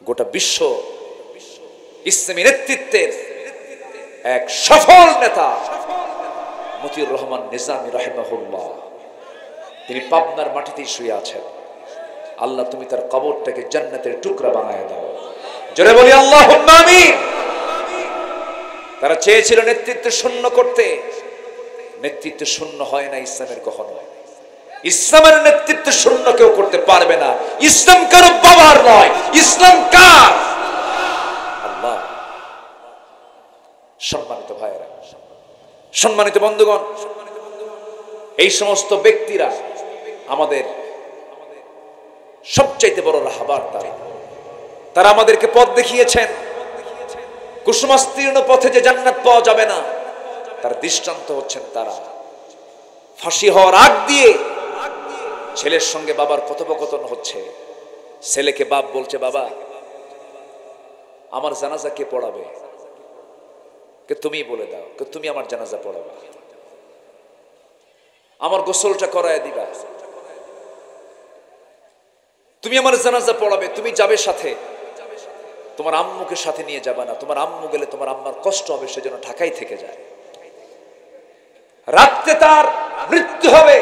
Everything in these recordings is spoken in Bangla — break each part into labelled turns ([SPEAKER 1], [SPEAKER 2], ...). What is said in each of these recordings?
[SPEAKER 1] গোটা বিশ্ব ইসলামী নেতৃত্বের এক সফল নেতা মতিউর রহমান নিজামী রাহিমাহুল্লাহ, তিনি পাবনার মাটিতেই শুয়ে আছেন। আল্লাহ তুমি তার কবরটাকে জান্নাতের টুকরা বানায় দাও। জোরে বলি আল্লাহুম্মা আমিন। তারা চেয়েছিল নেতৃত্ব শূন্য করতে, নেতৃত্ব শূন্য হয় না ইসলামের কখনো। ইসলামের নেতৃত্ব শূন্য কেউ করতে পারবে না। ইসলাম কারো বাবার নয়, ইসলাম কার? আল্লাহ। সম্মানিত ভাইয়েরা, সম্মানিত বন্ধুগণ, এই সমস্ত ব্যক্তিরা আমাদের সবচাইতে বড় রাহবার। তারা আমাদেরকে পথ দেখিয়েছেন। কুসুমাস্তীর্ণ পথে যে জান্নাত পাওয়া যাবে না, তার দৃষ্টান্ত হচ্ছেন তারা। ফাঁসি হওয়ার আগ দিয়ে ছেলের সঙ্গে বাবার কথোপকথন হচ্ছে। ছেলেকে বাপ বলছে, বাবা আমার জানাজা কে পড়াবে? কে তুমি বলে দাও, কে তুমি আমার জানাজা পড়াবে, আমার গোসলটা করায় দিবা, তুমি আমার জানাজা পড়াবে, তুমি যাবে সাথে, তোমার আম্মুকে সাথে নিয়ে যাবে না, তোমার আম্মু গেলে তোমার আম্মার কষ্ট হবে, সেজন্য ঢাকায় থেকে যায়। রাতে তার মৃত্যু হবে,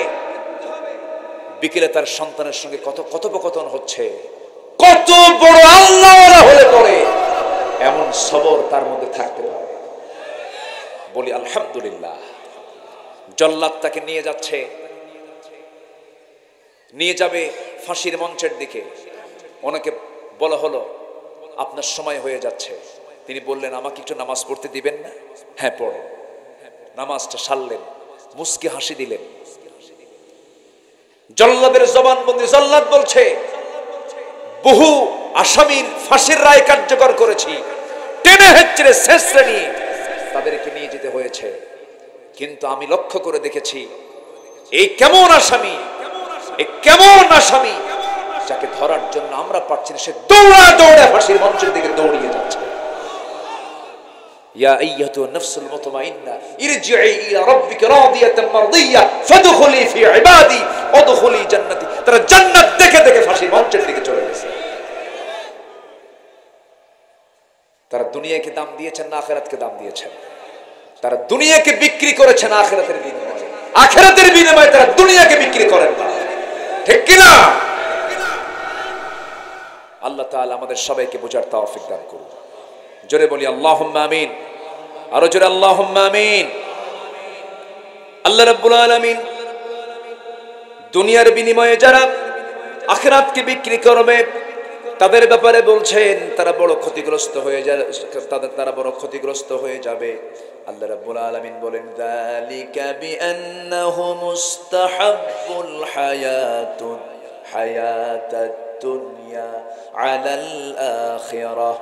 [SPEAKER 1] বিকেলে তার সন্তানের সঙ্গে কত কথোপকথন হচ্ছে। কত বড় আল্লাহওয়ালা হলে পরে এমন সবর তার মধ্যে থাকতে পারে? বলি আলহামদুলিল্লাহ। জল্লাদ তাকে নিয়ে যাচ্ছে, নিয়ে যাবে ফাঁসির মঞ্চের দিকে। ওনাকে বলা হলো আপনার সময় হয়ে যাচ্ছে। তিনি বললেন, আমাকে একটু নামাজ পড়তে দিবেন না? হ্যাঁ পড়ো। নামাজটা সারলেন, মুস্কি হাসি দিলেন। জল্লাদের জবানবন্দি। জল্লাদ বলছে, বহু আসামির ফাঁসির রায় কার্যকর করেছি, টেনে হেঁচড়ে শেষরে নিয়ে তাদেরকে নিয়ে যেতে হয়েছে, কিন্তু আমি লক্ষ্য করে দেখেছি এই কেমন আসামি, এই কেমন আসামি যাকে ধরার জন্য আমরা পারছি না, সে দৌড়া দৌড়ে ফাঁসির মঞ্চের দিকে দৌড়িয়ে যাচ্ছে। ইয়া আইয়াতুন নাফসুল মুতমাইন্না ইরজিই ইলা রাব্বিকা রাদিয়াতান মারদিয়া ফাদখুলি ফি ইবাদি ওয়াদখুলি জান্নাতি। তারা জান্নাত দেখে দেখে ফাঁসির মঞ্চের দিকে চলে গেছে। তারা দুনিয়াকে দাম দিয়েছেন না আখিরাতকে দাম দিয়েছেন? তারা দুনিয়াকে বিক্রি করেছেন আখিরাতের বিনিময়ে। আখিরাতের বিনিময়ে তারা দুনিয়াকে বিক্রি করেন না, ঠিক কি না? আল্লাহ তাআলা আমাদের সবাইকে বোঝার তৌফিক দান করুন। জোরে বলি আল্লাহুম্মা আমিন। আরো জোরে আল্লাহুম্মা আমিন। আল্লাহ রাব্বুল আলামিন দুনিয়ার বিনিময়ে যারা আখিরাতকে বিক্রি করবে তাদের ব্যাপারে বলছেন তারা বড় ক্ষতিগ্রস্ত হয়ে যাবে, তারা বড় ক্ষতিগ্রস্ত হয়ে যাবে। আল্লাহ রাব্বুল আলামিন বলেন, যালিকা বিআন্নাহু মুস্তাহাব্বুল হায়াতাদ দুনিয়া আলাল আখিরাহ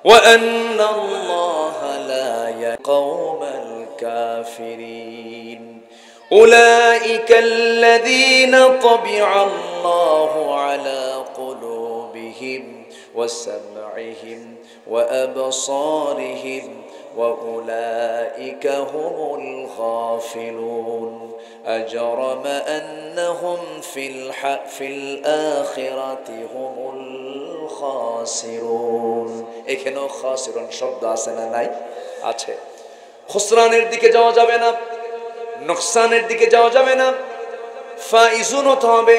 [SPEAKER 1] ওয়া আন্নাল্লাহা লা ইয়াকওমাল কাফিরিন উলাইকা আল্লাযীনা তাবিআল্লাহু আলা কুলুবিহিম ওয়া সাম'ইহিম ওয়া আবসারিহিম ওয়া উলাইকা হুমুল গাফিলুন আজরামা আন্নাহুম ফিল আখিরাতি হুমুল খাসিরুন। এখানেও খাসিরুন শব্দ আছে না নাই? আছে। খুসরানের দিকে যাওয়া যাবে না, নোকসানের দিকে যাওয়া যাবে না, ফাইজুন হতে হবে,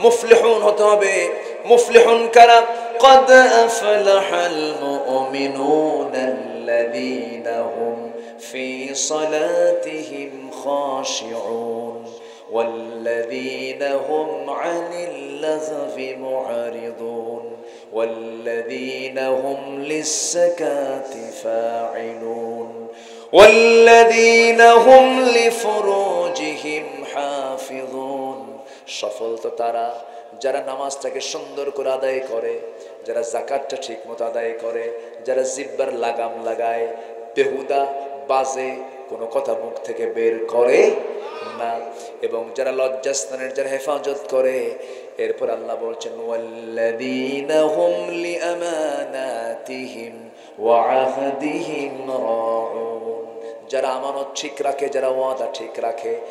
[SPEAKER 1] মুফলিহুন হতে হবে। মুফলিহুন কারা? قد أفلح المؤمنون الذين هم في صلاتهم خاشعون والذين هم عن اللغو معرضون والذين هم للزكاة فاعلون والذين هم لفروجهم حافظون। সফল তো তারা যারা নামাজটাকে সুন্দর করে আদায় করে, যারা যাকাতটা ঠিকমতো আদায় করে, যারা জিহ্বার লাগাম লাগায়, বেহুদা বাজে কোনো কথা মুখ থেকে বের করে না, এবং যারা লজ্জাস্থানের যারা হেফাজত করে। এরপর আল্লাহ বলছেন, ওয়াল্লাযীনা হুম লিআমানাতিহিম ওয়া আহদিহিম রাউন। যারা আমানত ঠিক রাখে, যারা ওয়াদা ঠিক রাখে।